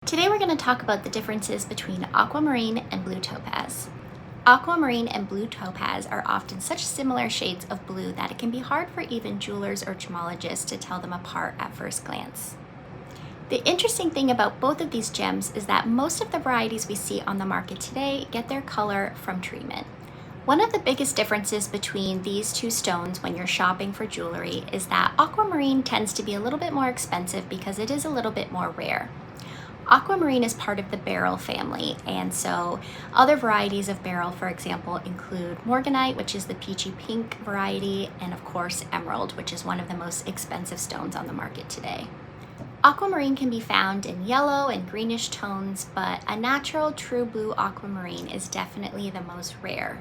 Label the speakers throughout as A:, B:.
A: Today we're going to talk about the differences between aquamarine and blue topaz. Aquamarine and blue topaz are often such similar shades of blue that it can be hard for even jewelers or gemologists to tell them apart at first glance. The interesting thing about both of these gems is that most of the varieties we see on the market today get their color from treatment. One of the biggest differences between these two stones when you're shopping for jewelry is that aquamarine tends to be a little bit more expensive because it is a little bit more rare. Aquamarine is part of the beryl family, and so other varieties of beryl, for example, include morganite, which is the peachy pink variety, and of course emerald, which is one of the most expensive stones on the market today. Aquamarine can be found in yellow and greenish tones, but a natural true blue aquamarine is definitely the most rare.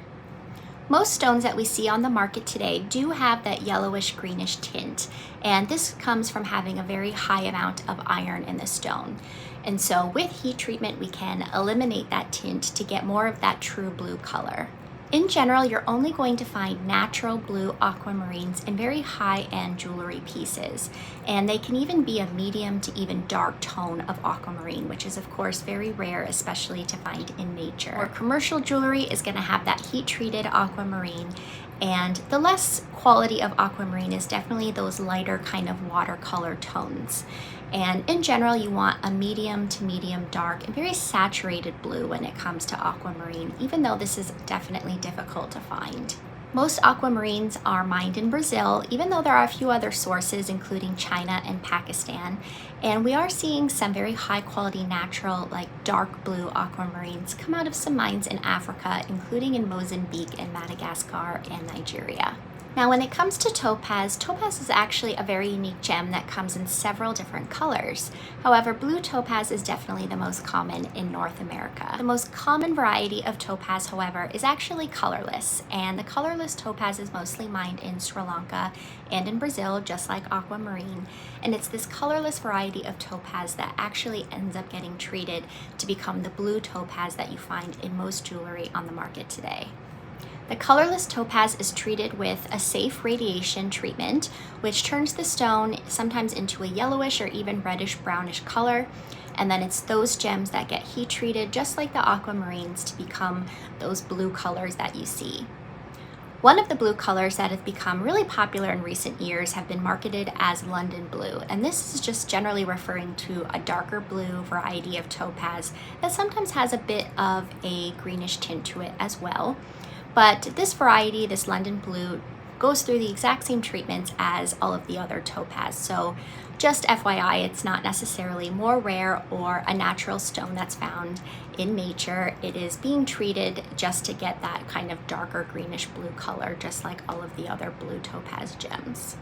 A: Most stones that we see on the market today do have that yellowish greenish tint, and this comes from having a very high amount of iron in the stone. And so with heat treatment, we can eliminate that tint to get more of that true blue color. In general, you're only going to find natural blue aquamarines in very high-end jewelry pieces, and they can even be a medium to even dark tone of aquamarine, which is of course very rare, especially to find in nature. Or commercial jewelry is going to have that heat-treated aquamarine, and the less quality of aquamarine is definitely those lighter kind of watercolor tones. And in general, you want a medium to medium dark and very saturated blue when it comes to aquamarine, even though this is definitely difficult to find. Most aquamarines are mined in Brazil, even though there are a few other sources, including China and Pakistan. And we are seeing some very high quality natural, like dark blue aquamarines come out of some mines in Africa, including in Mozambique and Madagascar and Nigeria. Now, when it comes to topaz, topaz is actually a very unique gem that comes in several different colors. However, blue topaz is definitely the most common in North America. The most common variety of topaz, however, is actually colorless, and the colorless topaz is mostly mined in Sri Lanka and in Brazil, just like aquamarine. And it's this colorless variety of topaz that actually ends up getting treated to become the blue topaz that you find in most jewelry on the market today. The colorless topaz is treated with a safe radiation treatment, which turns the stone sometimes into a yellowish or even reddish brownish color. And then it's those gems that get heat treated, just like the aquamarines, to become those blue colors that you see. One of the blue colors that have become really popular in recent years have been marketed as London blue, and this is just generally referring to a darker blue variety of topaz that sometimes has a bit of a greenish tint to it as well. But this variety, this London blue, goes through the exact same treatments as all of the other topaz. So just FYI, it's not necessarily more rare or a natural stone that's found in nature. It is being treated just to get that kind of darker greenish blue color, just like all of the other blue topaz gems.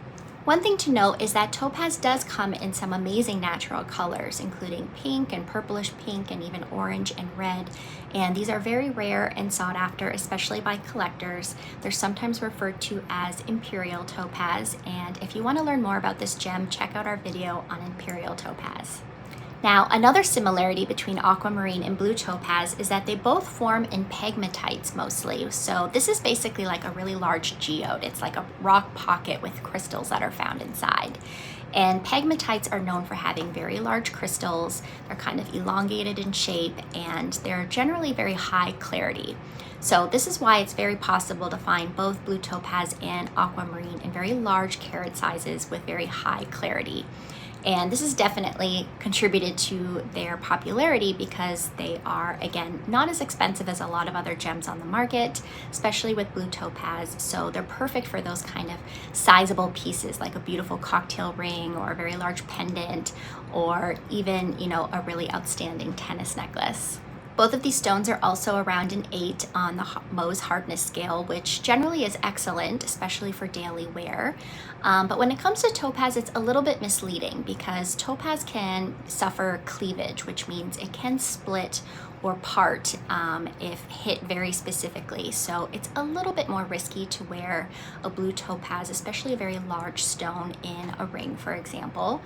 A: One thing to note is that topaz does come in some amazing natural colors, including pink and purplish pink and even orange and red. And these are very rare and sought after, especially by collectors. They're sometimes referred to as Imperial topaz. And if you want to learn more about this gem, check out our video on Imperial topaz. Now, another similarity between aquamarine and blue topaz is that they both form in pegmatites mostly. So this is basically like a really large geode. It's like a rock pocket with crystals that are found inside. And pegmatites are known for having very large crystals. They're kind of elongated in shape, and they're generally very high clarity. So this is why it's very possible to find both blue topaz and aquamarine in very large carat sizes with very high clarity. And this has definitely contributed to their popularity because they are, again, not as expensive as a lot of other gems on the market, especially with blue topaz. So they're perfect for those kind of sizable pieces, like a beautiful cocktail ring or a very large pendant, or even, a really outstanding tennis necklace. Both of these stones are also around an 8 on the Mohs hardness scale, which generally is excellent, especially for daily wear. But when it comes to topaz, it's a little bit misleading because topaz can suffer cleavage, which means it can split or part if hit very specifically. So it's a little bit more risky to wear a blue topaz, especially a very large stone in a ring, for example,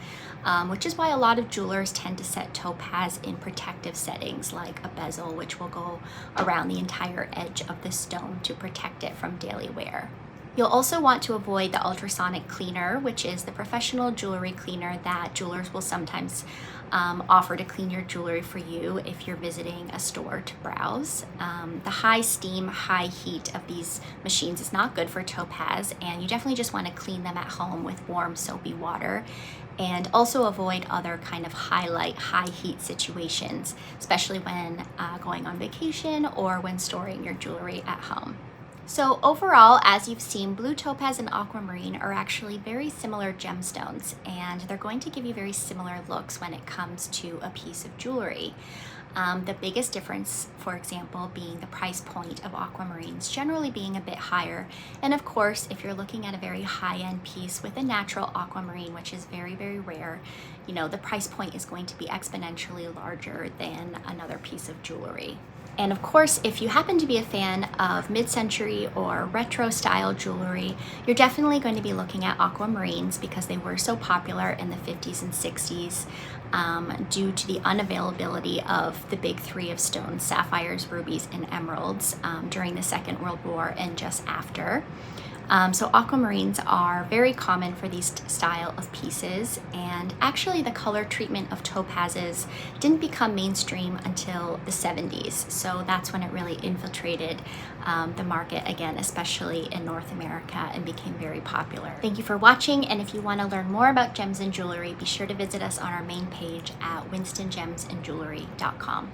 A: which is why a lot of jewelers tend to set topaz in protective settings like a bezel, which will go around the entire edge of the stone to protect it from daily wear. You'll also want to avoid the ultrasonic cleaner, which is the professional jewelry cleaner that jewelers will sometimes offer to clean your jewelry for you if you're visiting a store to browse. The high steam, high heat of these machines is not good for topaz, and you definitely just want to clean them at home with warm soapy water. And also avoid other kind of highlight, high heat situations, especially when going on vacation or when storing your jewelry at home. So overall, as you've seen, blue topaz and aquamarine are actually very similar gemstones, and they're going to give you very similar looks when it comes to a piece of jewelry. The biggest difference, for example, being the price point of aquamarines generally being a bit higher. And of course, if you're looking at a very high-end piece with a natural aquamarine, which is very, very rare, you know, the price point is going to be exponentially larger than another piece of jewelry. And of course, if you happen to be a fan of mid-century or retro style jewelry, you're definitely going to be looking at aquamarines because they were so popular in the 50s and 60s due to the unavailability of the big three of stones, sapphires, rubies, and emeralds during the Second World War and just after. So aquamarines are very common for these style of pieces, and actually the color treatment of topazes didn't become mainstream until the 70s. So that's when it really infiltrated the market again, especially in North America, and became very popular. Thank you for watching, and if you want to learn more about gems and jewelry, be sure to visit us on our main page at winstongemsandjewelry.com.